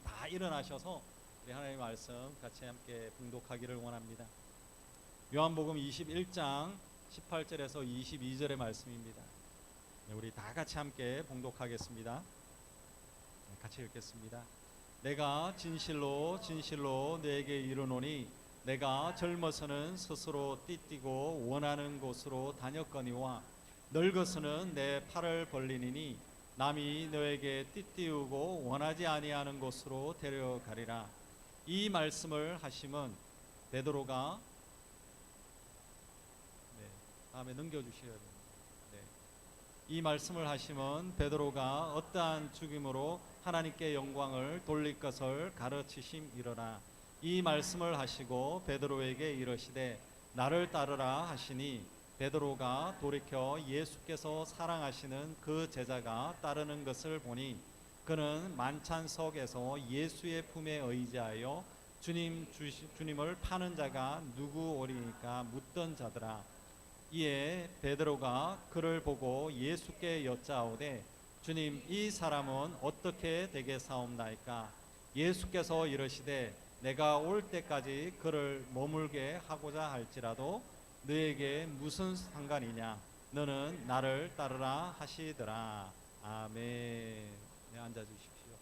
다 일어나셔서 우리 하나님의 말씀 같이 함께 봉독하기를 원합니다. 요한복음 21장 18절에서 22절의 말씀입니다. 우리 다 같이 함께 봉독하겠습니다. 같이 읽겠습니다. 내가 진실로 진실로 너에게 이르노니 내가 젊어서는 스스로 띠띠고 원하는 곳으로 다녔거니와 늙어서는 내 팔을 벌리니 남이 너에게 띠띠우고 원하지 아니하는 곳으로 데려가리라. 이 말씀을 하심은 베드로가 다음에 넘겨주셔야 됩니다. 이 말씀을 하심은 베드로가 어떠한 죽임으로 하나님께 영광을 돌릴 것을 가르치심이로라. 이 말씀을 하시고 베드로에게 이르시되 나를 따르라 하시니 베드로가 돌이켜 예수께서 사랑하시는 그 제자가 따르는 것을 보니 그는 만찬석에서 예수의 품에 의지하여 주님을 파는 자가 누구 오리니까 묻던 자더라. 이에 베드로가 그를 보고 예수께 여짜오되 주님, 이 사람은 어떻게 되겠사옵나이까? 예수께서 이르시되 내가 올 때까지 그를 머물게 하고자 할지라도 너에게 무슨 상관이냐? 너는 나를 따르라 하시더라. 아멘. 네, 앉아주십시오.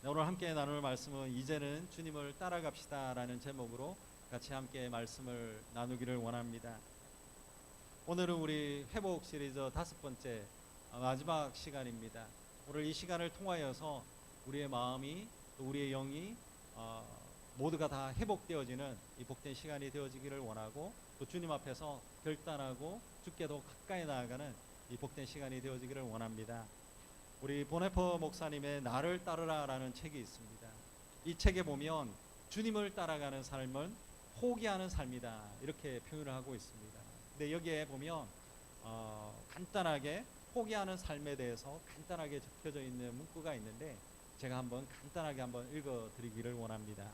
네, 오늘 함께 나눌 말씀은 이제는 주님을 따라갑시다 라는 제목으로 같이 함께 말씀을 나누기를 원합니다. 오늘은 우리 회복 시리즈 5번째 마지막 시간입니다. 오늘 이 시간을 통하여서 우리의 마음이 또 우리의 영이 모두가 다 회복되어지는 이 복된 시간이 되어지기를 원하고 또 주님 앞에서 결단하고 주께 더 가까이 나아가는 이 복된 시간이 되어지기를 원합니다. 우리 보네퍼 목사님의 나를 따르라 라는 책이 있습니다. 이 책에 보면 주님을 따라가는 삶은 포기하는 삶이다 이렇게 표현을 하고 있습니다. 근데 여기에 보면 간단하게 포기하는 삶에 대해서 간단하게 적혀져 있는 문구가 있는데 제가 한번 간단하게 한번 읽어드리기를 원합니다.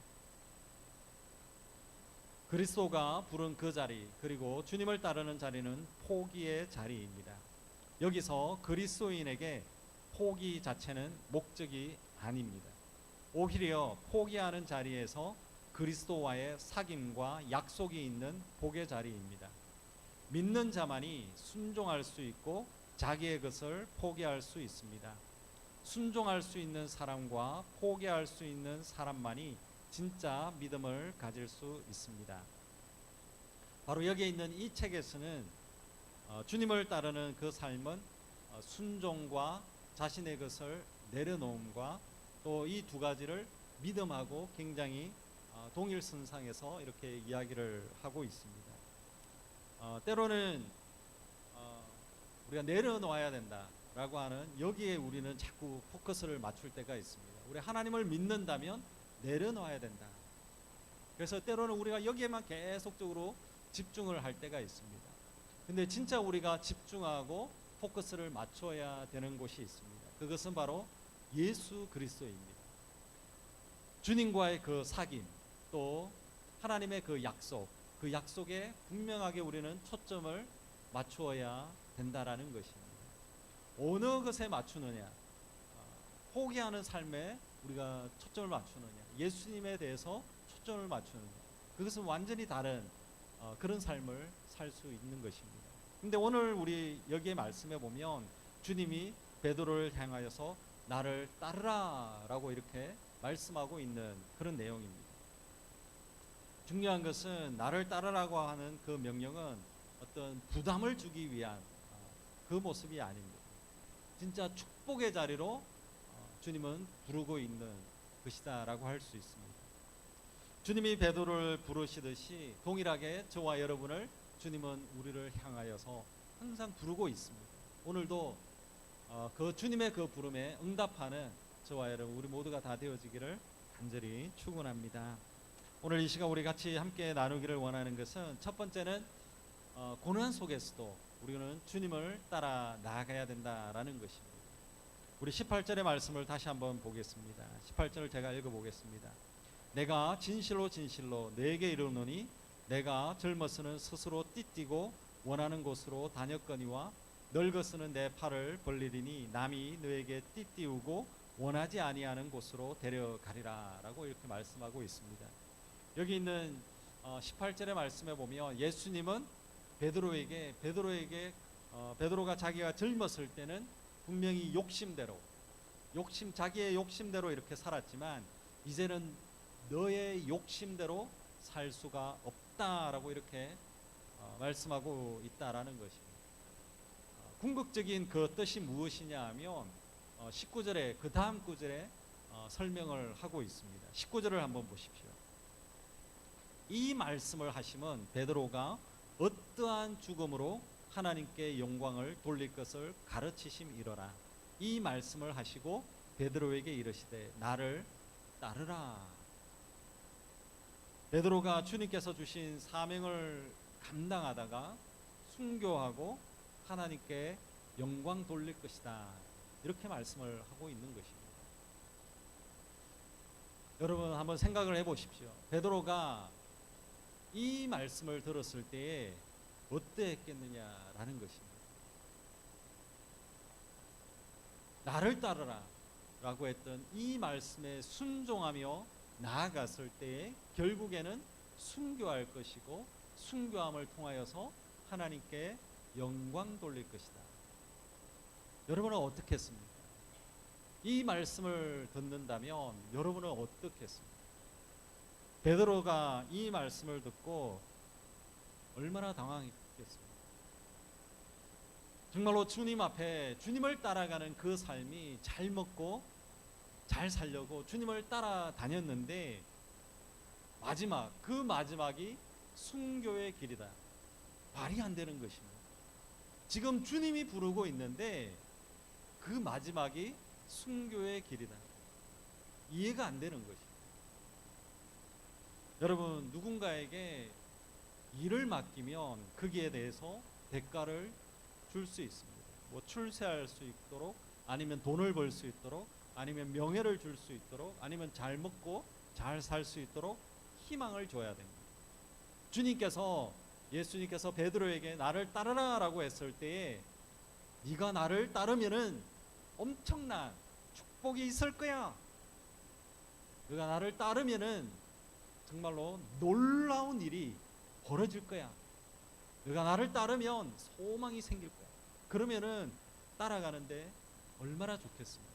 그리스도가 부른 그 자리 그리고 주님을 따르는 자리는 포기의 자리입니다. 여기서 그리스도인에게 포기 자체는 목적이 아닙니다. 오히려 포기하는 자리에서 그리스도와의 사귐과 약속이 있는 복의 자리입니다. 믿는 자만이 순종할 수 있고 자기의 것을 포기할 수 있습니다. 순종할 수 있는 사람과 포기할 수 있는 사람만이 진짜 믿음을 가질 수 있습니다. 바로 여기에 있는 이 책에서는 주님을 따르는 그 삶은 순종과 자신의 것을 내려놓음과 또 이 두 가지를 믿음하고 굉장히 동일선상에서 이렇게 이야기를 하고 있습니다. 때로는 우리가 내려놓아야 된다라고 하는 여기에 우리는 자꾸 포커스를 맞출 때가 있습니다. 우리 하나님을 믿는다면 내려놓아야 된다. 그래서 때로는 우리가 여기에만 계속적으로 집중을 할 때가 있습니다. 근데 진짜 우리가 집중하고 포커스를 맞춰야 되는 곳이 있습니다. 그것은 바로 예수 그리스도입니다. 주님과의 그 사귐 또 하나님의 그 약속에 분명하게 우리는 초점을 맞추어야 된다라는 것입니다. 어느 것에 맞추느냐, 포기하는 삶에 우리가 초점을 맞추느냐, 예수님에 대해서 초점을 맞추느냐, 그것은 완전히 다른 그런 삶을 살 수 있는 것입니다. 근데 오늘 우리 여기에 말씀해 보면 주님이 베드로를 향하여서 나를 따르라 라고 이렇게 말씀하고 있는 그런 내용입니다. 중요한 것은 나를 따르라고 하는 그 명령은 어떤 부담을 주기 위한 그 모습이 아닙니다. 진짜 축복의 자리로 주님은 부르고 있는 것이다 라고 할 수 있습니다. 주님이 베드로를 부르시듯이 동일하게 저와 여러분을 주님은 우리를 향하여서 항상 부르고 있습니다. 오늘도 그 주님의 그 부름에 응답하는 저와 여러분 우리 모두가 다 되어지기를 간절히 축원합니다. 오늘 이 시간 우리 같이 함께 나누기를 원하는 것은 첫 번째는 고난 속에서도 우리는 주님을 따라 나아가야 된다라는 것입니다. 우리 18절의 말씀을 다시 한번 보겠습니다. 18절을 제가 읽어보겠습니다. 내가 진실로 진실로 너에게 이르노니 내가 젊어서는 스스로 띠띠고 원하는 곳으로 다녔거니와 늙어서는 내 팔을 벌리리니 남이 너에게 띠띠우고 원하지 아니하는 곳으로 데려가리라라고 이렇게 말씀하고 있습니다. 여기 있는 18절의 말씀에 보면 예수님은 베드로가 자기가 젊었을 때는 분명히 자기의 욕심대로 이렇게 살았지만 이제는 너의 욕심대로 살 수가 없다라고 이렇게 말씀하고 있다라는 것입니다. 궁극적인 그 뜻이 무엇이냐 하면 19절에 그 다음 구절에 설명을 하고 있습니다. 19절을 한번 보십시오. 이 말씀을 하시면 베드로가 어떠한 죽음으로 하나님께 영광을 돌릴 것을 가르치심이러라. 이 말씀을 하시고 베드로에게 이르시되 나를 따르라. 베드로가 주님께서 주신 사명을 감당하다가 순교하고 하나님께 영광 돌릴 것이다. 이렇게 말씀을 하고 있는 것입니다. 여러분 한번 생각을 해보십시오. 베드로가 이 말씀을 들었을 때에 어떠했겠느냐라는 것입니다. 나를 따르라 라고 했던 이 말씀에 순종하며 나아갔을 때에 결국에는 순교할 것이고 순교함을 통하여서 하나님께 영광 돌릴 것이다. 여러분은 어떻겠습니까? 이 말씀을 듣는다면 여러분은 어떻겠습니까? 베드로가 이 말씀을 듣고 얼마나 당황했겠습니까? 정말로 주님 앞에 주님을 따라가는 그 삶이 잘 먹고 잘 살려고 주님을 따라다녔는데 그 마지막이 순교의 길이다. 말이 안 되는 것입니다. 지금 주님이 부르고 있는데 그 마지막이 순교의 길이다. 이해가 안 되는 것입니다. 여러분 누군가에게 일을 맡기면 거기에 대해서 대가를 줄 수 있습니다. 뭐 출세할 수 있도록, 아니면 돈을 벌 수 있도록, 아니면 명예를 줄 수 있도록, 아니면 잘 먹고 잘 살 수 있도록 희망을 줘야 됩니다. 예수님께서 베드로에게 나를 따르라라고 했을 때에 네가 나를 따르면은 엄청난 축복이 있을 거야. 네가 나를 따르면은 정말로 놀라운 일이 벌어질 거야. 네가 나를 따르면 소망이 생길 거야. 그러면은 따라가는데 얼마나 좋겠습니까?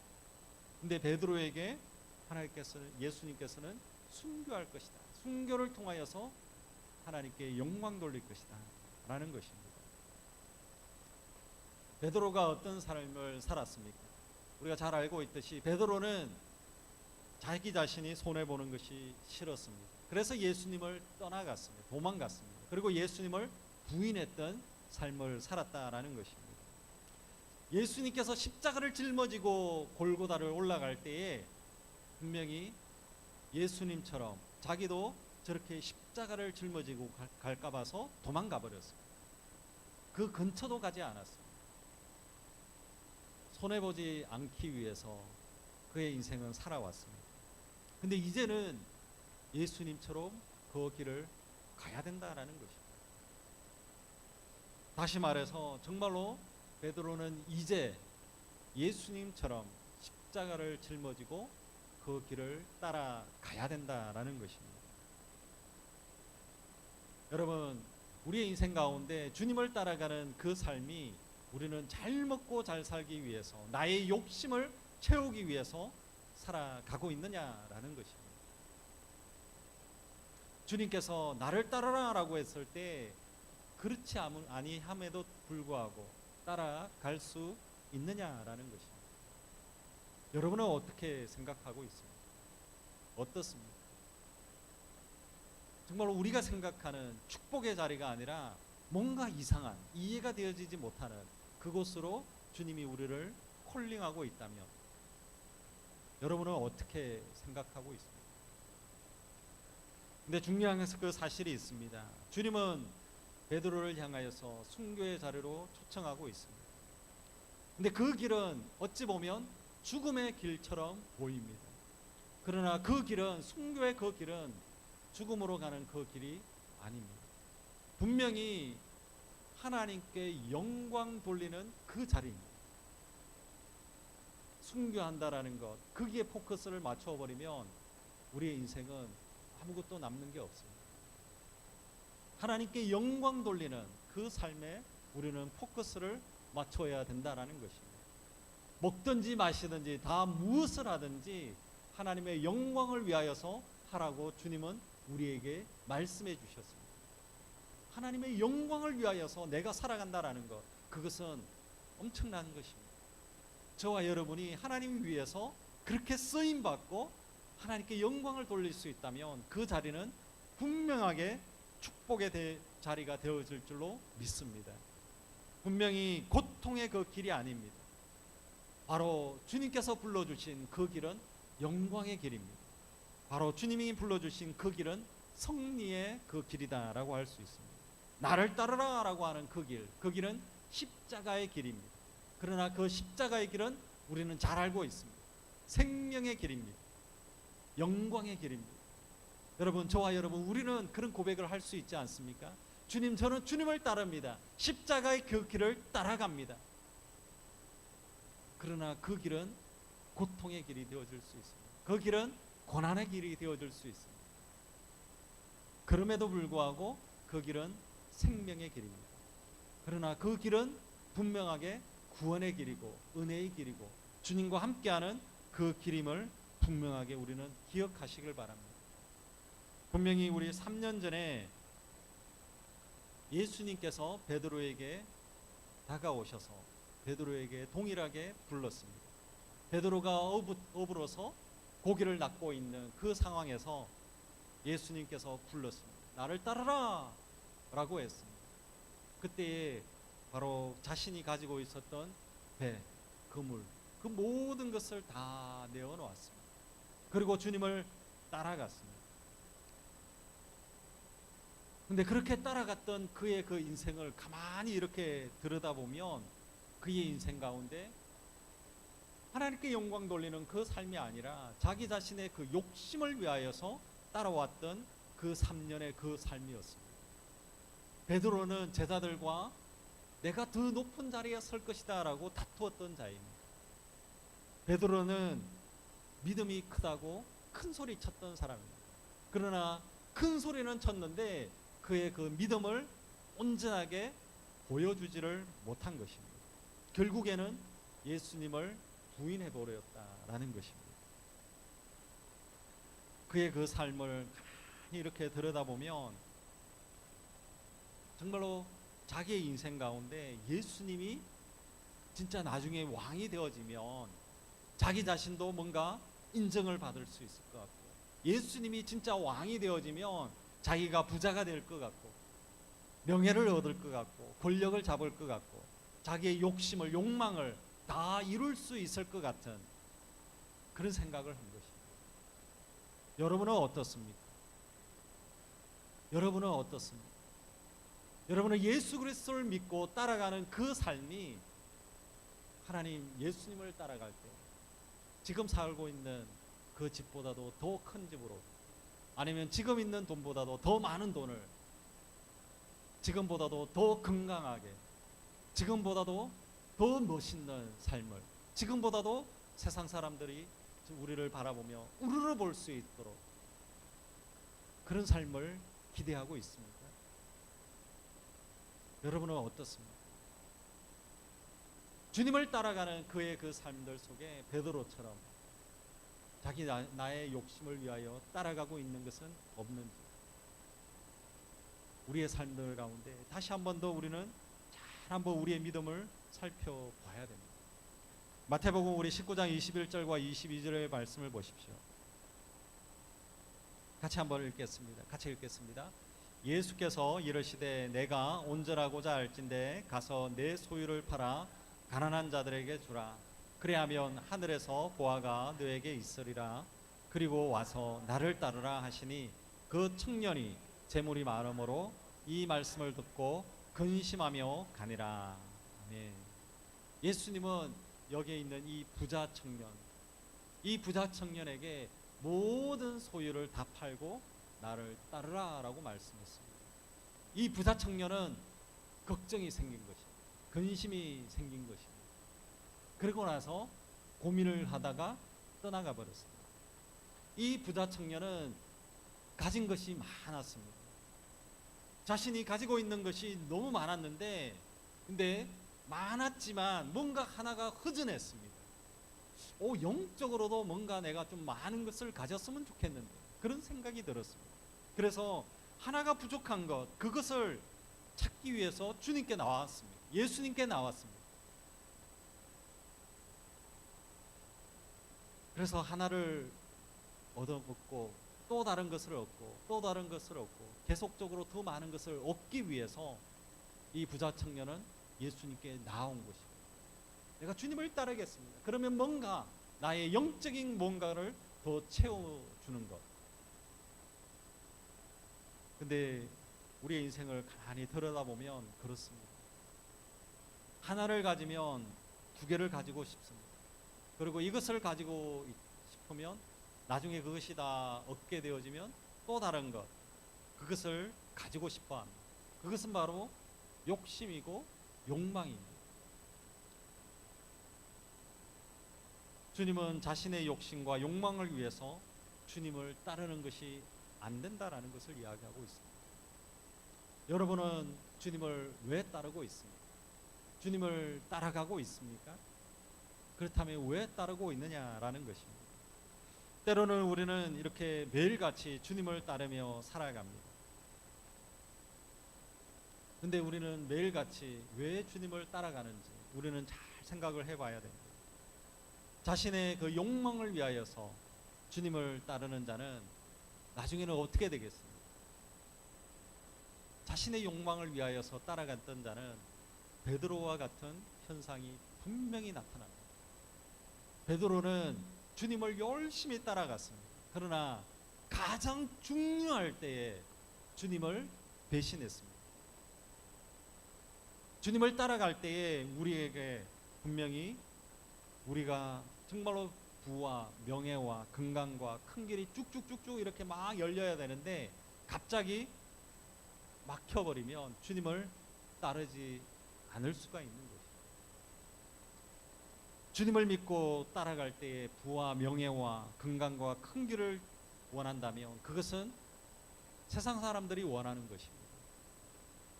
근데 베드로에게 예수님께서는 순교할 것이다. 순교를 통하여서 하나님께 영광 돌릴 것이다 라는 것입니다. 베드로가 어떤 삶을 살았습니까? 우리가 잘 알고 있듯이 베드로는 자기 자신이 손해보는 것이 싫었습니다. 그래서 예수님을 떠나갔습니다. 도망갔습니다. 그리고 예수님을 부인했던 삶을 살았다라는 것입니다. 예수님께서 십자가를 짊어지고 골고다를 올라갈 때에 분명히 예수님처럼 자기도 저렇게 십자가를 짊어지고 갈까 봐서 도망가 버렸어요. 그 근처도 가지 않았어요. 손해보지 않기 위해서 그의 인생은 살아왔습니다. 근데 이제는 예수님처럼 그 길을 가야 된다라는 것입니다. 다시 말해서 정말로 베드로는 이제 예수님처럼 십자가를 짊어지고 그 길을 따라가야 된다라는 것입니다. 여러분, 우리의 인생 가운데 주님을 따라가는 그 삶이 우리는 잘 먹고 잘 살기 위해서, 나의 욕심을 채우기 위해서 살아가고 있느냐라는 것입니다. 주님께서 나를 따르라라고 했을 때 그렇지 아니함에도 불구하고 따라갈 수 있느냐라는 것입니다. 여러분은 어떻게 생각하고 있습니까? 어떻습니까? 정말 우리가 생각하는 축복의 자리가 아니라 뭔가 이상한, 이해가 되어지지 못하는 그곳으로 주님이 우리를 콜링하고 있다면 여러분은 어떻게 생각하고 있습니까? 근데 중요한 그 사실이 있습니다. 주님은 베드로를 향하여서 순교의 자리로 초청하고 있습니다. 근데 그 길은 어찌 보면 죽음의 길처럼 보입니다. 그러나 그 길은, 순교의 그 길은 죽음으로 가는 그 길이 아닙니다. 분명히 하나님께 영광 돌리는 그 자리입니다. 순교한다라는 것, 거기에 포커스를 맞춰버리면 우리의 인생은 아무것도 남는 게 없습니다. 하나님께 영광 돌리는 그 삶에 우리는 포커스를 맞춰야 된다라는 것입니다. 먹든지 마시든지 다 무엇을 하든지 하나님의 영광을 위하여서 하라고 주님은 우리에게 말씀해 주셨습니다. 하나님의 영광을 위하여서 내가 살아간다라는 것, 그것은 엄청난 것입니다. 저와 여러분이 하나님 위해서 그렇게 쓰임받고 하나님께 영광을 돌릴 수 있다면 그 자리는 분명하게 축복의 자리가 되어질 줄로 믿습니다. 분명히 고통의 그 길이 아닙니다. 바로 주님께서 불러주신 그 길은 영광의 길입니다. 바로 주님이 불러주신 그 길은 승리의 그 길이다라고 할 수 있습니다. 나를 따르라 라고 하는 그 길은 십자가의 길입니다. 그러나 그 십자가의 길은 우리는 잘 알고 있습니다. 생명의 길입니다. 영광의 길입니다. 여러분, 저와 여러분, 우리는 그런 고백을 할 수 있지 않습니까? 주님, 저는 주님을 따릅니다. 십자가의 그 길을 따라갑니다. 그러나 그 길은 고통의 길이 되어질 수 있습니다. 그 길은 고난의 길이 되어질 수 있습니다. 그럼에도 불구하고 그 길은 생명의 길입니다. 그러나 그 길은 분명하게 구원의 길이고 은혜의 길이고 주님과 함께하는 그 길임을 분명하게 우리는 기억하시길 바랍니다. 분명히 우리 3년 전에 예수님께서 베드로에게 다가오셔서 베드로에게 동일하게 불렀습니다. 베드로가 어부로서 고기를 낚고 있는 그 상황에서 예수님께서 불렀습니다. 나를 따르라 라고 했습니다. 그때에 바로 자신이 가지고 있었던 배, 그물, 그 모든 것을 다 내어놓았습니다. 그리고 주님을 따라갔습니다. 근데 그렇게 따라갔던 그의 그 인생을 가만히 이렇게 들여다보면 그의 인생 가운데 하나님께 영광 돌리는 그 삶이 아니라 자기 자신의 그 욕심을 위하여서 따라왔던 그 3년의 그 삶이었습니다. 베드로는 제자들과 내가 더 높은 자리에 설 것이다 라고 다투었던 자입니다. 베드로는 믿음이 크다고 큰 소리 쳤던 사람입니다. 그러나 큰 소리는 쳤는데 그의 그 믿음을 온전하게 보여주지를 못한 것입니다. 결국에는 예수님을 부인해 버렸다라는 것입니다. 그의 그 삶을 가만히 이렇게 들여다보면 정말로 자기의 인생 가운데 예수님이 진짜 나중에 왕이 되어지면 자기 자신도 뭔가 인정을 받을 수 있을 것 같고, 예수님이 진짜 왕이 되어지면 자기가 부자가 될 것 같고 명예를 얻을 것 같고 권력을 잡을 것 같고 자기의 욕심을 욕망을 다 이룰 수 있을 것 같은 그런 생각을 한 것입니다. 여러분은 어떻습니까? 여러분은 어떻습니까? 여러분은 예수 그리스도를 믿고 따라가는 그 삶이 하나님 예수님을 따라갈 때 지금 살고 있는 그 집보다도 더 큰 집으로, 아니면 지금 있는 돈보다도 더 많은 돈을, 지금보다도 더 건강하게, 지금보다도 더 멋있는 삶을, 지금보다도 세상 사람들이 우리를 바라보며 우르르 볼 수 있도록 그런 삶을 기대하고 있습니다. 여러분은 어떻습니까? 주님을 따라가는 그의 그 삶들 속에 베드로처럼 자기 나의 욕심을 위하여 따라가고 있는 것은 없는지, 우리의 삶들 가운데 다시 한 번 더 우리는 잘 한번 우리의 믿음을 살펴봐야 됩니다. 마태복음 우리 19장 21절과 22절의 말씀을 보십시오. 같이 한번 읽겠습니다. 같이 읽겠습니다. 예수께서 이르시되 내가 온전하고자 할진대 가서 내 소유를 팔아 가난한 자들에게 주라. 그래야면 하늘에서 보화가 너에게 있으리라. 그리고 와서 나를 따르라 하시니 그 청년이 재물이 많음으로 이 말씀을 듣고 근심하며 가니라. 아멘. 예수님은 여기에 있는 이 부자 청년에게 모든 소유를 다 팔고 나를 따르라 라고 말씀했습니다. 이 부자 청년은 걱정이 생긴 것입니다. 근심이 생긴 것입니다. 그러고 나서 고민을 하다가 떠나가 버렸습니다. 이 부자 청년은 가진 것이 많았습니다. 자신이 가지고 있는 것이 너무 많았는데, 근데 많았지만 뭔가 하나가 허전했습니다. 영적으로도 뭔가 내가 좀 많은 것을 가졌으면 좋겠는데, 그런 생각이 들었습니다. 그래서 하나가 부족한 것, 그것을 찾기 위해서 주님께 나왔습니다. 예수님께 나왔습니다. 그래서 하나를 얻어먹고 또 다른 것을 얻고 또 다른 것을 얻고 계속적으로 더 많은 것을 얻기 위해서 이 부자 청년은 예수님께 나온 것입니다. 내가 주님을 따르겠습니다. 그러면 뭔가 나의 영적인 뭔가를 더 채워주는 것. 근데 우리의 인생을 가만히 들여다보면 그렇습니다. 하나를 가지면 두 개를 가지고 싶습니다. 그리고 이것을 가지고 싶으면 나중에 그것이 다 얻게 되어지면 또 다른 것, 그것을 가지고 싶어 합니다. 그것은 바로 욕심이고 욕망입니다. 주님은 자신의 욕심과 욕망을 위해서 주님을 따르는 것이 안 된다라는 것을 이야기하고 있습니다. 여러분은 주님을 왜 따르고 있습니까? 주님을 따라가고 있습니까? 그렇다면 왜 따르고 있느냐라는 것입니다. 때로는 우리는 이렇게 매일같이 주님을 따르며 살아갑니다. 근데 우리는 매일같이 왜 주님을 따라가는지 우리는 잘 생각을 해봐야 됩니다. 자신의 그 욕망을 위하여서 주님을 따르는 자는 나중에는 어떻게 되겠습니까? 자신의 욕망을 위하여서 따라갔던 자는 베드로와 같은 현상이 분명히 나타납니다. 베드로는 주님을 열심히 따라갔습니다. 그러나 가장 중요할 때에 주님을 배신했습니다. 주님을 따라갈 때에 우리에게 분명히 우리가 정말로 부와 명예와 건강과 큰 길이 쭉쭉쭉쭉 이렇게 막 열려야 되는데 갑자기 막혀버리면 주님을 따르지 않을 수가 있는 거죠. 주님을 믿고 따라갈 때에 부와 명예와 건강과 큰 길을 원한다면 그것은 세상 사람들이 원하는 것입니다.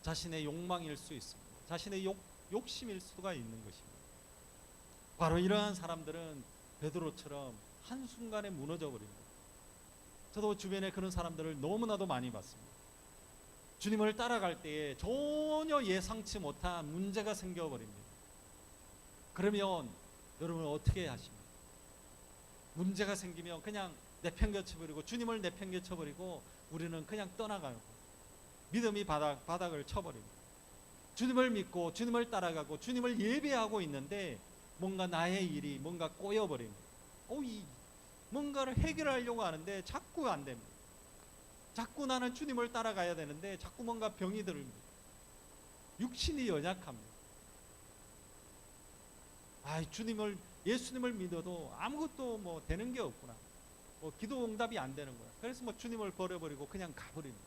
자신의 욕망일 수 있습니다. 자신의 욕심일 수가 있는 것입니다. 바로 이러한 사람들은 베드로처럼 한순간에 무너져 버립니다. 저도 주변에 그런 사람들을 너무나도 많이 봤습니다. 주님을 따라갈 때에 전혀 예상치 못한 문제가 생겨버립니다. 그러면 여러분 어떻게 하십니까? 문제가 생기면 그냥 내팽개쳐버리고 주님을 내팽개쳐버리고 우리는 그냥 떠나가고 믿음이 바닥을 쳐버립니다. 주님을 믿고 주님을 따라가고 주님을 예배하고 있는데 뭔가 나의 일이 뭔가 꼬여버립니다. 뭔가를 해결하려고 하는데 자꾸 안 됩니다. 자꾸 나는 주님을 따라가야 되는데 자꾸 뭔가 병이 들립니다. 육신이 연약합니다. 예수님을 믿어도 아무것도 뭐 되는 게 없구나. 기도 응답이 안 되는 거야. 그래서 주님을 버려버리고 그냥 가버립니다.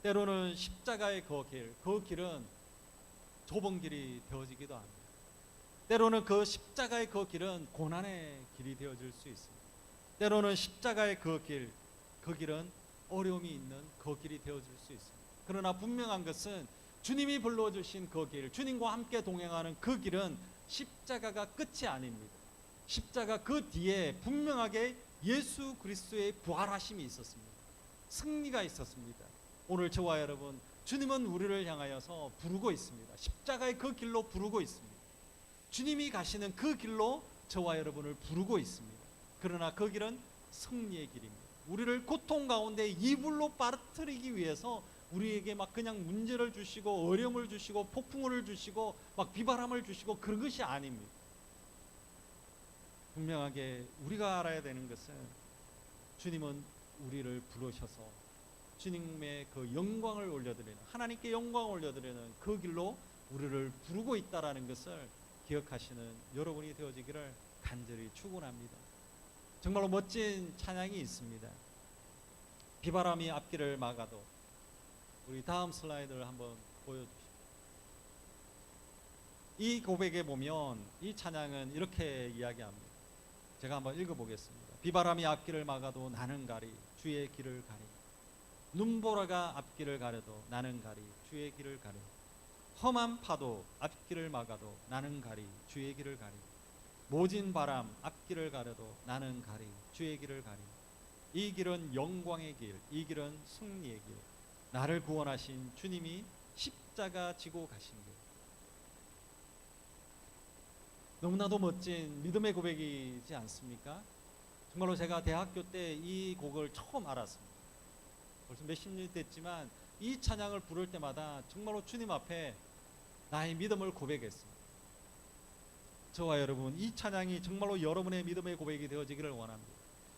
때로는 십자가의 그 길은 좁은 길이 되어지기도 합니다. 때로는 그 십자가의 그 길은 고난의 길이 되어질 수 있습니다. 때로는 십자가의 그 길은 어려움이 있는 그 길이 되어질 수 있습니다. 그러나 분명한 것은 주님이 불러주신 그 길, 주님과 함께 동행하는 그 길은 십자가가 끝이 아닙니다. 십자가 그 뒤에 분명하게 예수 그리스도의 부활하심이 있었습니다. 승리가 있었습니다. 오늘 저와 여러분, 주님은 우리를 향하여서 부르고 있습니다. 십자가의 그 길로 부르고 있습니다. 주님이 가시는 그 길로 저와 여러분을 부르고 있습니다. 그러나 그 길은 승리의 길입니다. 우리를 고통 가운데 이불로 빠뜨리기 위해서 우리에게 그냥 문제를 주시고 어려움을 주시고 폭풍우를 주시고 비바람을 주시고 그런 것이 아닙니다. 분명하게 우리가 알아야 되는 것은 주님은 우리를 부르셔서 주님의 그 영광을 올려드리는, 하나님께 영광을 올려드리는 그 길로 우리를 부르고 있다라는 것을 기억하시는 여러분이 되어지기를 간절히 축원합니다. 정말로 멋진 찬양이 있습니다. 비바람이 앞길을 막아도. 우리 다음 슬라이드를 한번 보여주시죠. 이 고백에 보면 이 찬양은 이렇게 이야기합니다. 제가 한번 읽어보겠습니다. 비바람이 앞길을 막아도 나는 가리 주의 길을 가리. 눈보라가 앞길을 가려도 나는 가리 주의 길을 가리. 험한 파도 앞길을 막아도 나는 가리 주의 길을 가리. 모진 바람 앞길을 가려도 나는 가리 주의 길을 가리. 이 길은 영광의 길, 이 길은 승리의 길. 나를 구원하신 주님이 십자가 지고 가신 길. 너무나도 멋진 믿음의 고백이지 않습니까? 정말로 제가 대학교 때 이 곡을 처음 알았습니다. 벌써 몇십 년이 됐지만 이 찬양을 부를 때마다 정말로 주님 앞에 나의 믿음을 고백했습니다. 저와 여러분, 이 찬양이 정말로 여러분의 믿음의 고백이 되어지기를 원합니다.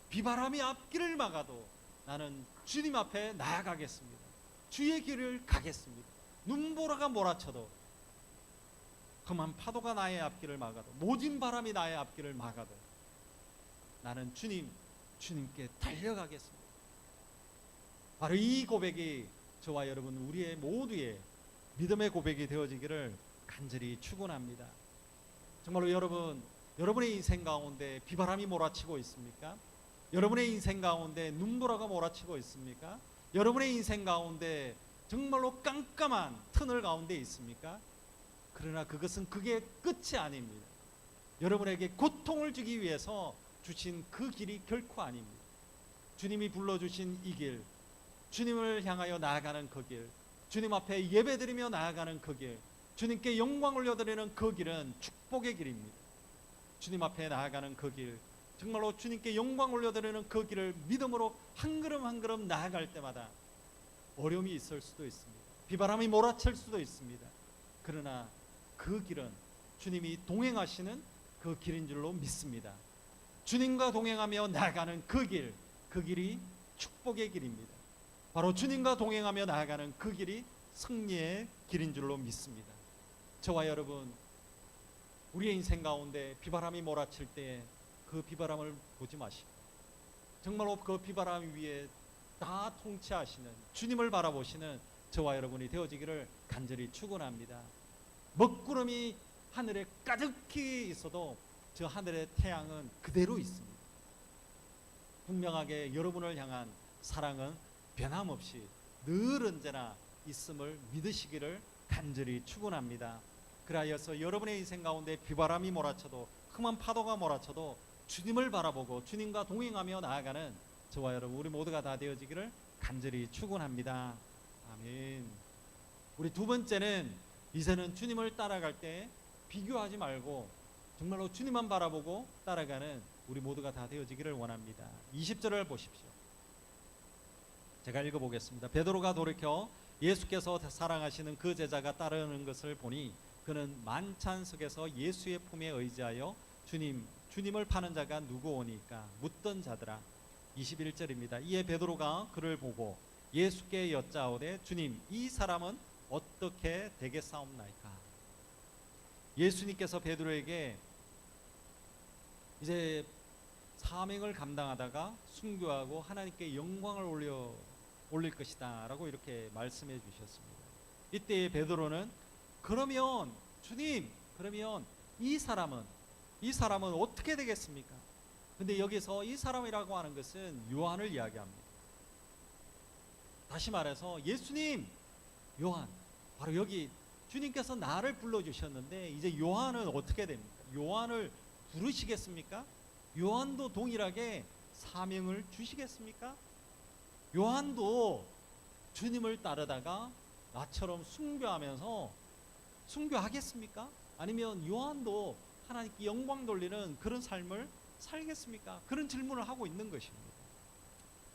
비바람이 앞길을 막아도 나는 주님 앞에 나아가겠습니다. 주의 길을 가겠습니다. 눈보라가 몰아쳐도, 험한 파도가 나의 앞길을 막아도, 모진 바람이 나의 앞길을 막아도 나는 주님께 달려가겠습니다. 바로 이 고백이 저와 여러분 우리의 모두의 믿음의 고백이 되어지기를 간절히 축원합니다. 정말로 여러분의 인생 가운데 비바람이 몰아치고 있습니까? 여러분의 인생 가운데 눈보라가 몰아치고 있습니까? 여러분의 인생 가운데 정말로 깜깜한 터널 가운데 있습니까? 그러나 그게 끝이 아닙니다. 여러분에게 고통을 주기 위해서 주신 그 길이 결코 아닙니다. 주님이 불러주신 이 길, 주님을 향하여 나아가는 그 길, 주님 앞에 예배드리며 나아가는 그 길, 주님께 영광 올려드리는 그 길은 축복의 길입니다. 주님 앞에 나아가는 그 길, 정말로 주님께 영광 올려드리는 그 길을 믿음으로 한 걸음 한 걸음 나아갈 때마다 어려움이 있을 수도 있습니다. 비바람이 몰아칠 수도 있습니다. 그러나 그 길은 주님이 동행하시는 그 길인 줄로 믿습니다. 주님과 동행하며 나아가는 그 길이 축복의 길입니다. 바로 주님과 동행하며 나아가는 그 길이 승리의 길인 줄로 믿습니다. 저와 여러분, 우리의 인생 가운데 비바람이 몰아칠 때 그 비바람을 보지 마시고 정말로 그 비바람 위에 다 통치하시는 주님을 바라보시는 저와 여러분이 되어지기를 간절히 축원합니다. 먹구름이 하늘에 가득히 있어도 저 하늘의 태양은 그대로 있습니다. 분명하게 여러분을 향한 사랑은 변함없이 늘 언제나 있음을 믿으시기를 간절히 축원합니다. 그리하여서 여러분의 인생 가운데 비바람이 몰아쳐도, 험한 파도가 몰아쳐도 주님을 바라보고 주님과 동행하며 나아가는 저와 여러분 우리 모두가 다 되어지기를 간절히 축원합니다. 아멘. 우리 두 번째는, 이제는 주님을 따라갈 때 비교하지 말고 정말로 주님만 바라보고 따라가는 우리 모두가 다 되어지기를 원합니다. 20절을 보십시오. 제가 읽어보겠습니다. 베드로가 돌이켜 예수께서 사랑하시는 그 제자가 따르는 것을 보니 그는 만찬석에서 예수의 품에 의지하여 주님을 파는 자가 누구오니까 묻던 자들아. 21절입니다. 이에 베드로가 그를 보고 예수께 여짜오되 주님, 이 사람은 어떻게 되겠사옵나이까? 예수님께서 베드로에게 이제 사명을 감당하다가 순교하고 하나님께 영광을 올릴 것이다 라고 이렇게 말씀해 주셨습니다. 이때 베드로는 그러면 주님, 그러면 이 사람은 어떻게 되겠습니까? 근데 여기서 이 사람이라고 하는 것은 요한을 이야기합니다. 다시 말해서 예수님, 요한, 바로 여기 주님께서 나를 불러주셨는데 이제 요한은 어떻게 됩니까? 요한을 부르시겠습니까? 요한도 동일하게 사명을 주시겠습니까? 요한도 주님을 따르다가 나처럼 순교하겠습니까? 아니면 요한도 하나님께 영광 돌리는 그런 삶을 살겠습니까? 그런 질문을 하고 있는 것입니다.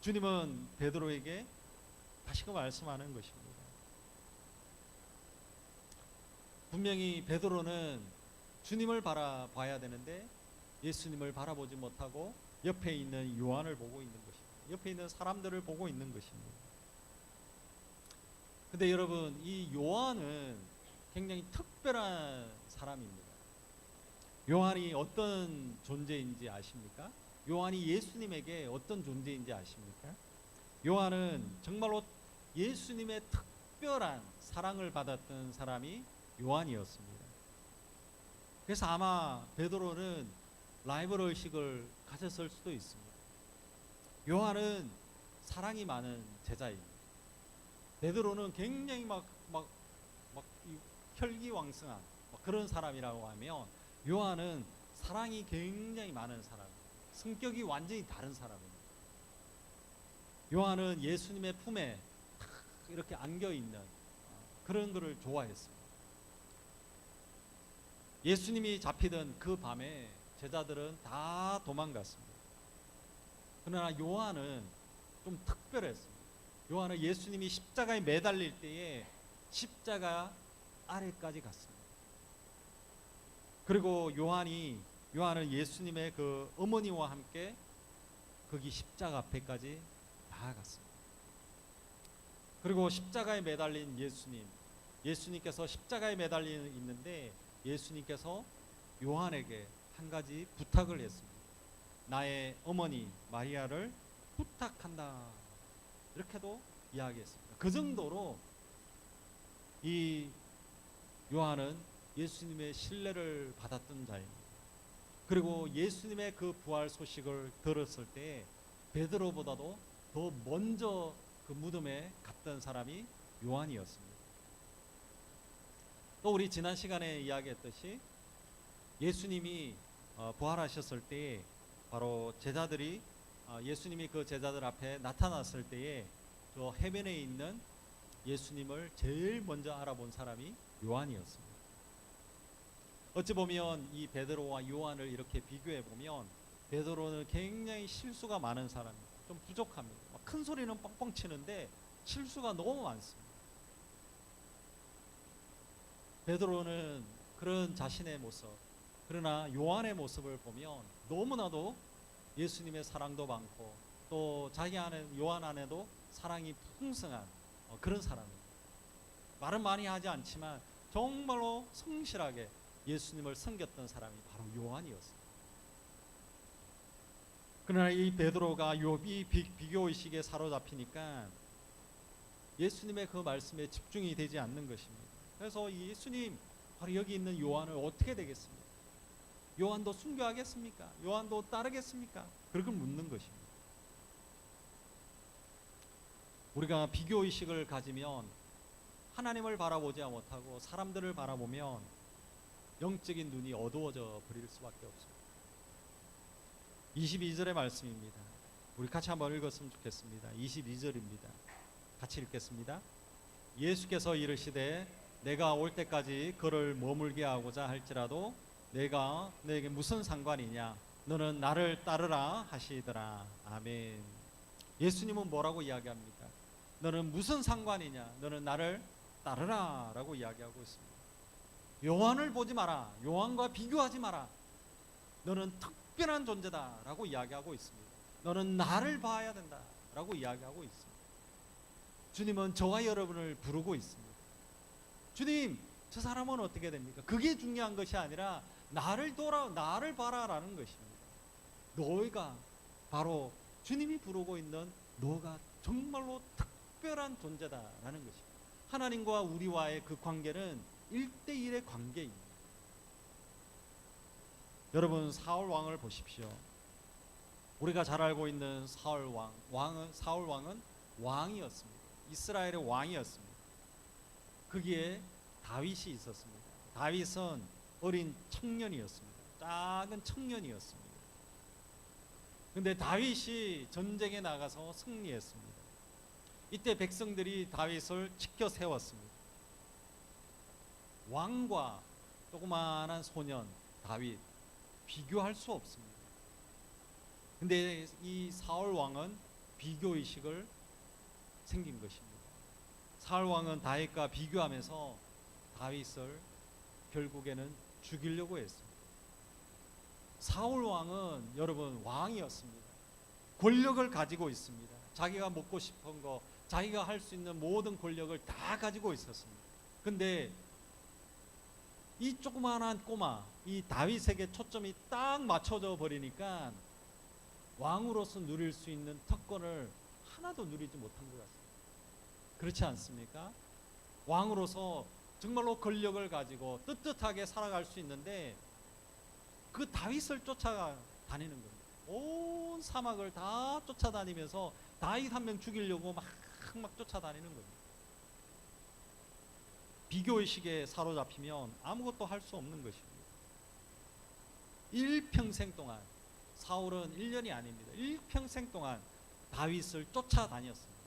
주님은 베드로에게 다시금 말씀하는 것입니다. 분명히 베드로는 주님을 바라봐야 되는데 예수님을 바라보지 못하고 옆에 있는 요한을 보고 있는 것입니다. 옆에 있는 사람들을 보고 있는 것입니다. 근데 여러분, 이 요한은 굉장히 특별한 사람입니다. 요한이 어떤 존재인지 아십니까? 요한이 예수님에게 어떤 존재인지 아십니까? 요한은 정말로 예수님의 특별한 사랑을 받았던 사람이 요한이었습니다. 그래서 아마 베드로는 라이벌 의식을 가졌을 수도 있습니다. 요한은 사랑이 많은 제자입니다. 베드로는 굉장히 막 혈기왕성한 그런 사람이라고 하면, 요한은 사랑이 굉장히 많은 사람, 성격이 완전히 다른 사람입니다. 요한은 예수님의 품에 탁 이렇게 안겨 있는 그런 것을 좋아했습니다. 예수님이 잡히던 그 밤에 제자들은 다 도망갔습니다. 그러나 요한은 좀 특별했습니다. 요한은 예수님이 십자가에 매달릴 때에 십자가 아래까지 갔습니다. 그리고 요한은 예수님의 그 어머니와 함께 거기 십자가 앞에까지 나아갔습니다. 그리고 십자가에 매달린 예수님께서 십자가에 매달려 있는데, 예수님께서 요한에게 한 가지 부탁을 했습니다. 나의 어머니 마리아를 부탁한다. 이렇게도 이야기했습니다. 그 정도로 이 요한은 예수님의 신뢰를 받았던 자입니다. 그리고 예수님의 그 부활 소식을 들었을 때 베드로보다도 더 먼저 그 무덤에 갔던 사람이 요한이었습니다. 또 우리 지난 시간에 이야기했듯이 예수님이 부활하셨을 때 바로 제자들이 예수님이 그 제자들 앞에 나타났을 때에 저 해변에 있는 예수님을 제일 먼저 알아본 사람이 요한이었습니다. 어찌 보면 이 베드로와 요한을 이렇게 비교해 보면 베드로는 굉장히 실수가 많은 사람입니다. 좀 부족합니다. 큰 소리는 뻥뻥 치는데 실수가 너무 많습니다. 베드로는 그런 자신의 모습, 그러나 요한의 모습을 보면 너무나도 예수님의 사랑도 많고 또 요한 안에도 사랑이 풍성한 그런 사람입니다. 말은 많이 하지 않지만 정말로 성실하게 예수님을 섬겼던 사람이 바로 요한이었습니다. 그러나 이 베드로가 이 비교의식에 사로잡히니까 예수님의 그 말씀에 집중이 되지 않는 것입니다. 그래서 예수님, 바로 여기 있는 요한을 어떻게 되겠습니까? 요한도 순교하겠습니까? 요한도 따르겠습니까? 그렇게 묻는 것입니다. 우리가 비교의식을 가지면 하나님을 바라보지 못하고 사람들을 바라보면 영적인 눈이 어두워져 버릴 수밖에 없습니다. 22절의 말씀입니다. 우리 같이 한번 읽었으면 좋겠습니다. 22절입니다. 같이 읽겠습니다. 예수께서 이르시되 내가 올 때까지 그를 머물게 하고자 할지라도 내가 너에게 무슨 상관이냐, 너는 나를 따르라 하시더라. 아멘. 예수님은 뭐라고 이야기합니까? 너는 무슨 상관이냐, 너는 나를 따르라 라고 이야기하고 있습니다. 요한을 보지 마라, 요한과 비교하지 마라, 너는 특별한 존재다 라고 이야기하고 있습니다. 너는 나를 봐야 된다 라고 이야기하고 있습니다. 주님은 저와 여러분을 부르고 있습니다. 주님, 저 사람은 어떻게 됩니까? 그게 중요한 것이 아니라 나를 봐라라는 것입니다. 너희가 바로 주님이 부르고 있는 너가 정말로 특별한 존재다라는 것입니다. 하나님과 우리와의 그 관계는 1대1의 관계입니다. 여러분, 사울 왕을 보십시오. 우리가 잘 알고 있는 사울 왕은 왕이었습니다. 이스라엘의 왕이었습니다. 거기에 다윗이 있었습니다. 다윗은 어린 청년이었습니다. 작은 청년이었습니다. 그런데 다윗이 전쟁에 나가서 승리했습니다. 이때 백성들이 다윗을 지켜 세웠습니다. 왕과 조그마한 소년 다윗 비교할 수 없습니다. 근데 이 사울 왕은 비교의식을 생긴 것입니다. 사울 왕은 다윗과 비교하면서 다윗을 결국에는 죽이려고 했습니다. 사울 왕은 여러분 왕이었습니다. 권력을 가지고 있습니다. 자기가 먹고 싶은 거, 자기가 할 수 있는 모든 권력을 다 가지고 있었습니다. 근데 이 조그마한 꼬마, 이 다윗에게 초점이 딱 맞춰져 버리니까 왕으로서 누릴 수 있는 특권을 하나도 누리지 못한 것 같습니다. 그렇지 않습니까? 왕으로서 정말로 권력을 가지고 떳떳하게 살아갈 수 있는데 그 다윗을 쫓아다니는 겁니다. 온 사막을 다 쫓아다니면서 다윗 한 명 죽이려고 막 쫓아다니는 겁니다. 비교의식에 사로잡히면 아무것도 할 수 없는 것입니다. 일평생 동안, 사울은 1년이 아닙니다. 일평생 동안 다윗을 쫓아다녔습니다.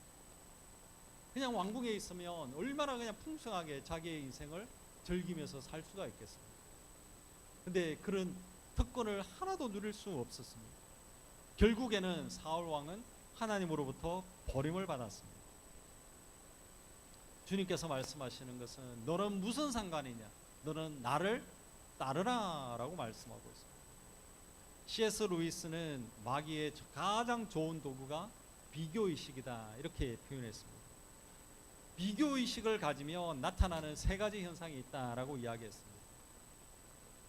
그냥 왕궁에 있으면 얼마나 그냥 풍성하게 자기의 인생을 즐기면서 살 수가 있겠습니까? 근데 그런 특권을 하나도 누릴 수 없었습니다. 결국에는 사울 왕은 하나님으로부터 버림을 받았습니다. 주님께서 말씀하시는 것은 너는 무슨 상관이냐? 너는 나를 따르라 라고 말씀하고 있습니다. C.S. 루이스는 마귀의 가장 좋은 도구가 비교의식이다 이렇게 표현했습니다. 비교의식을 가지면 나타나는 세 가지 현상이 있다라고 이야기했습니다.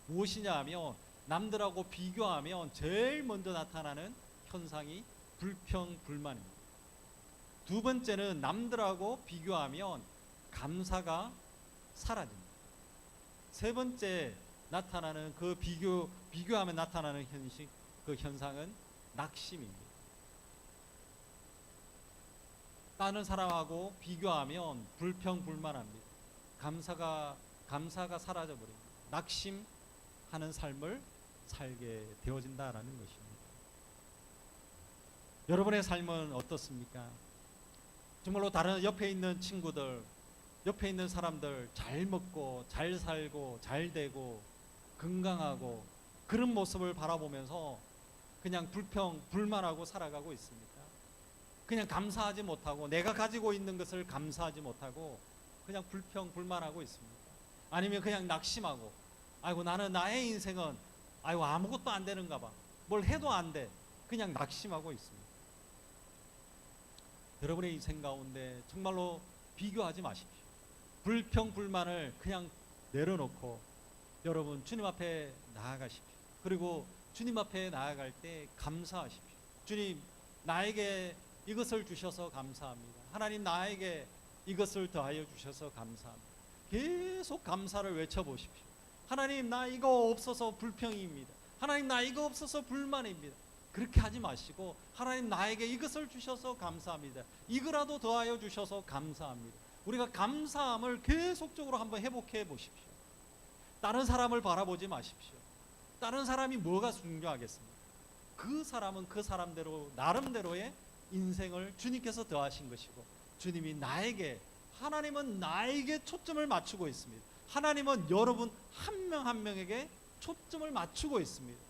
무엇이냐 하면 남들하고 비교하면 제일 먼저 나타나는 현상이 불평, 불만입니다. 두 번째는 남들하고 비교하면 감사가 사라집니다. 세 번째 나타나는 그 비교하면 나타나는 그 현상은 낙심입니다. 다른 사람하고 비교하면 불평, 불만합니다. 감사가 사라져버립니다. 낙심하는 삶을 살게 되어진다라는 것입니다. 여러분의 삶은 어떻습니까? 정말로 다른 옆에 있는 친구들, 옆에 있는 사람들 잘 먹고 잘 살고 잘 되고 건강하고 그런 모습을 바라보면서 그냥 불평, 불만하고 살아가고 있습니까? 그냥 감사하지 못하고 내가 가지고 있는 것을 감사하지 못하고 그냥 불평, 불만하고 있습니까? 아니면 그냥 낙심하고 아이고 나는 나의 인생은 아이고 아무것도 안 되는가 봐. 뭘 해도 안 돼. 그냥 낙심하고 있습니다. 여러분의 인생 가운데 정말로 비교하지 마십시오. 불평, 불만을 그냥 내려놓고 여러분 주님 앞에 나아가십시오. 그리고 주님 앞에 나아갈 때 감사하십시오. 주님 나에게 이것을 주셔서 감사합니다. 하나님 나에게 이것을 더하여 주셔서 감사합니다. 계속 감사를 외쳐보십시오. 하나님 나 이거 없어서 불평입니다. 하나님 나 이거 없어서 불만입니다. 그렇게 하지 마시고 하나님 나에게 이것을 주셔서 감사합니다. 이거라도 더하여 주셔서 감사합니다. 우리가 감사함을 계속적으로 한번 회복해 보십시오. 다른 사람을 바라보지 마십시오. 다른 사람이 뭐가 중요하겠습니까? 그 사람은 그 사람대로 나름대로의 인생을 주님께서 더하신 것이고 주님이 하나님은 나에게 초점을 맞추고 있습니다. 하나님은 여러분 한 명 한 명에게 초점을 맞추고 있습니다.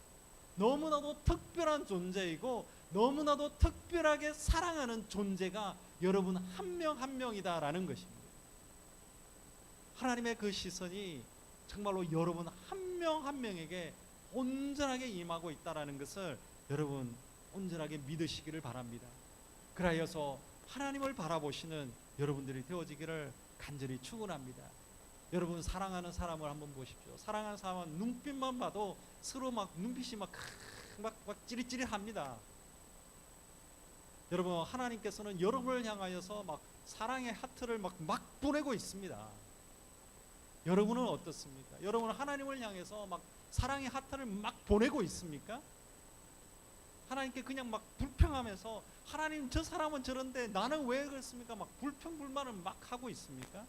너무나도 특별한 존재이고 너무나도 특별하게 사랑하는 존재가 여러분 한 명 한 명이다라는 것입니다. 하나님의 그 시선이 정말로 여러분 한 명 한 명에게 온전하게 임하고 있다라는 것을 여러분 온전하게 믿으시기를 바랍니다. 그라여서 하나님을 바라보시는 여러분들이 되어지기를 간절히 축원합니다. 여러분 사랑하는 사람을 한번 보십시오. 사랑하는 사람은 눈빛만 봐도 서로 막 눈빛이 막 찌릿찌릿합니다. 여러분 하나님께서는 여러분을 향하여서 막 사랑의 하트를 막 보내고 있습니다. 여러분은 어떻습니까? 여러분은 하나님을 향해서 막 사랑의 하트를 막 보내고 있습니까? 하나님께 그냥 막 불평하면서 하나님 저 사람은 저런데 나는 왜 그렇습니까? 막 불평불만을 막 하고 있습니까?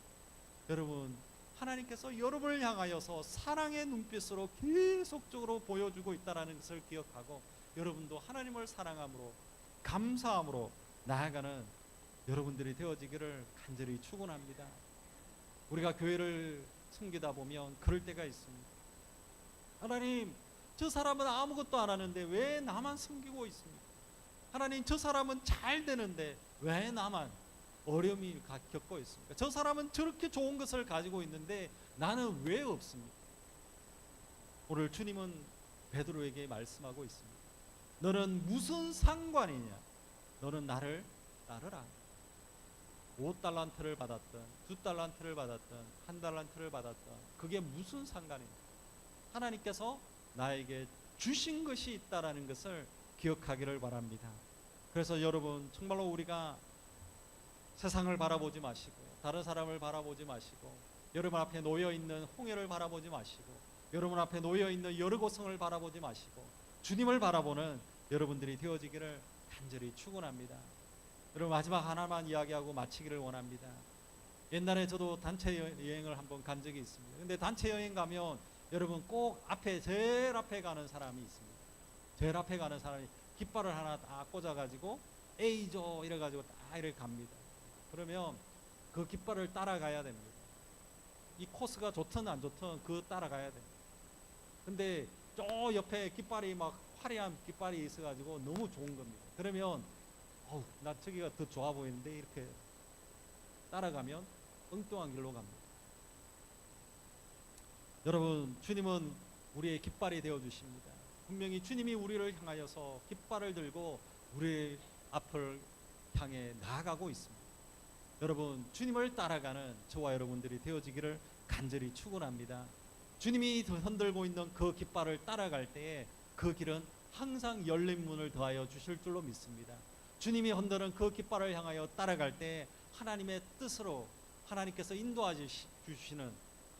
여러분 하나님께서 여러분을 향하여서 사랑의 눈빛으로 계속적으로 보여주고 있다는 것을 기억하고 여러분도 하나님을 사랑함으로 감사함으로 나아가는 여러분들이 되어지기를 간절히 축원합니다. 우리가 교회를 섬기다 보면 그럴 때가 있습니다. 하나님 저 사람은 아무것도 안 하는데 왜 나만 섬기고 있습니까? 하나님 저 사람은 잘 되는데 왜 나만 어려움이 겪고 있습니까? 저 사람은 저렇게 좋은 것을 가지고 있는데 나는 왜 없습니까? 오늘 주님은 베드로에게 말씀하고 있습니다. 너는 무슨 상관이냐? 너는 나를 따르라. 5달란트를 받았던 2달란트를 받았던 1달란트를 받았던 그게 무슨 상관입니까? 하나님께서 나에게 주신 것이 있다라는 것을 기억하기를 바랍니다. 그래서 여러분 정말로 우리가 세상을 바라보지 마시고 다른 사람을 바라보지 마시고 여러분 앞에 놓여있는 홍해를 바라보지 마시고 여러분 앞에 놓여 있는 여러 고성을 바라보지 마시고 주님을 바라보는 여러분들이 되어지기를 간절히 축원합니다. 여러분 마지막 하나만 이야기하고 마치기를 원합니다. 옛날에 저도 단체 여행을 한번 간 적이 있습니다. 근데 단체 여행 가면 여러분 꼭 앞에 제일 앞에 가는 사람이 있습니다. 제일 앞에 가는 사람이 깃발을 하나 딱 꽂아가지고 A조 이래가지고 딱 이렇게 갑니다. 그러면 그 깃발을 따라가야 됩니다. 이 코스가 좋든 안 좋든 그 따라가야 됩니다. 근데 저 옆에 깃발이 막 화려한 깃발이 있어가지고 너무 좋은 겁니다. 그러면 나 저기가 더 좋아 보이는데 이렇게 따라가면 엉뚱한 길로 갑니다. 여러분 주님은 우리의 깃발이 되어 주십니다. 분명히 주님이 우리를 향하여서 깃발을 들고 우리의 앞을 향해 나아가고 있습니다. 여러분 주님을 따라가는 저와 여러분들이 되어지기를 간절히 축원합니다. 주님이 흔들고 있는 그 깃발을 따라갈 때에 그 길은 항상 열린 문을 더하여 주실 줄로 믿습니다. 주님이 흔드는 그 깃발을 향하여 따라갈 때 하나님의 뜻으로 하나님께서 인도하여 주시는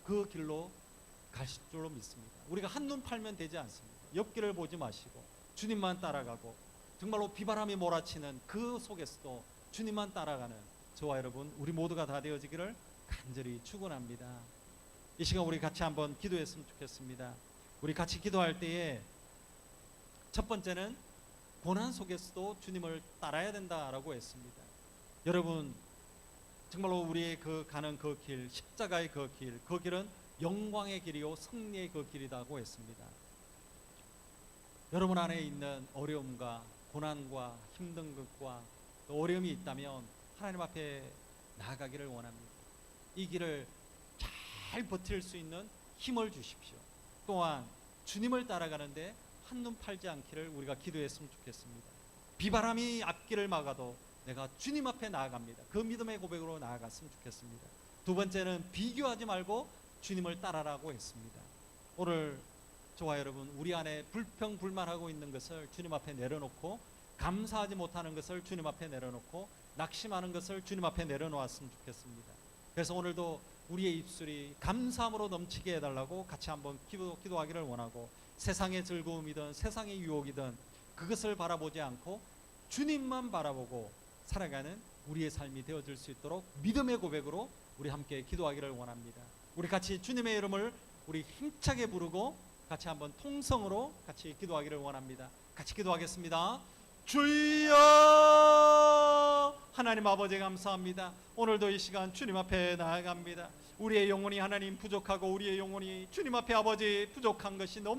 그 길로 가실 줄로 믿습니다. 우리가 한눈 팔면 되지 않습니다. 옆길을 보지 마시고 주님만 따라가고 정말로 비바람이 몰아치는 그 속에서도 주님만 따라가는 저와 여러분 우리 모두가 다 되어지기를 간절히 축원합니다. 이 시간 우리 같이 한번 기도했으면 좋겠습니다. 우리 같이 기도할 때에 첫 번째는 고난 속에서도 주님을 따라야 된다라고 했습니다. 여러분 정말로 우리의 그 가는 그 길, 십자가의 그 길은 영광의 길이요 승리의 그 길이라고 했습니다. 여러분 안에 있는 어려움과 고난과 힘든 것과 어려움이 있다면 하나님 앞에 나아가기를 원합니다. 이 길을 잘 버틸 수 있는 힘을 주십시오. 또한 주님을 따라가는데 한눈 팔지 않기를 우리가 기도했으면 좋겠습니다. 비바람이 앞길을 막아도 내가 주님 앞에 나아갑니다. 그 믿음의 고백으로 나아갔으면 좋겠습니다. 두 번째는 비교하지 말고 주님을 따라라고 했습니다. 오늘 저와 여러분 우리 안에 불평불만하고 있는 것을 주님 앞에 내려놓고 감사하지 못하는 것을 주님 앞에 내려놓고 낙심하는 것을 주님 앞에 내려놓았으면 좋겠습니다. 그래서 오늘도 우리의 입술이 감사함으로 넘치게 해달라고 같이 한번 기도하기를 원하고 세상의 즐거움이든 세상의 유혹이든 그것을 바라보지 않고 주님만 바라보고 살아가는 우리의 삶이 되어질 수 있도록 믿음의 고백으로 우리 함께 기도하기를 원합니다. 우리 같이 주님의 이름을 우리 힘차게 부르고 같이 한번 통성으로 같이 기도하기를 원합니다. 같이 기도하겠습니다. 주여 하나님 아버지 감사합니다. 오늘도 이 시간 주님 앞에 나아갑니다. 우리의 영혼이 하나님 부족하고 우리의 영혼이 주님 앞에 아버지 부족한 것이 너무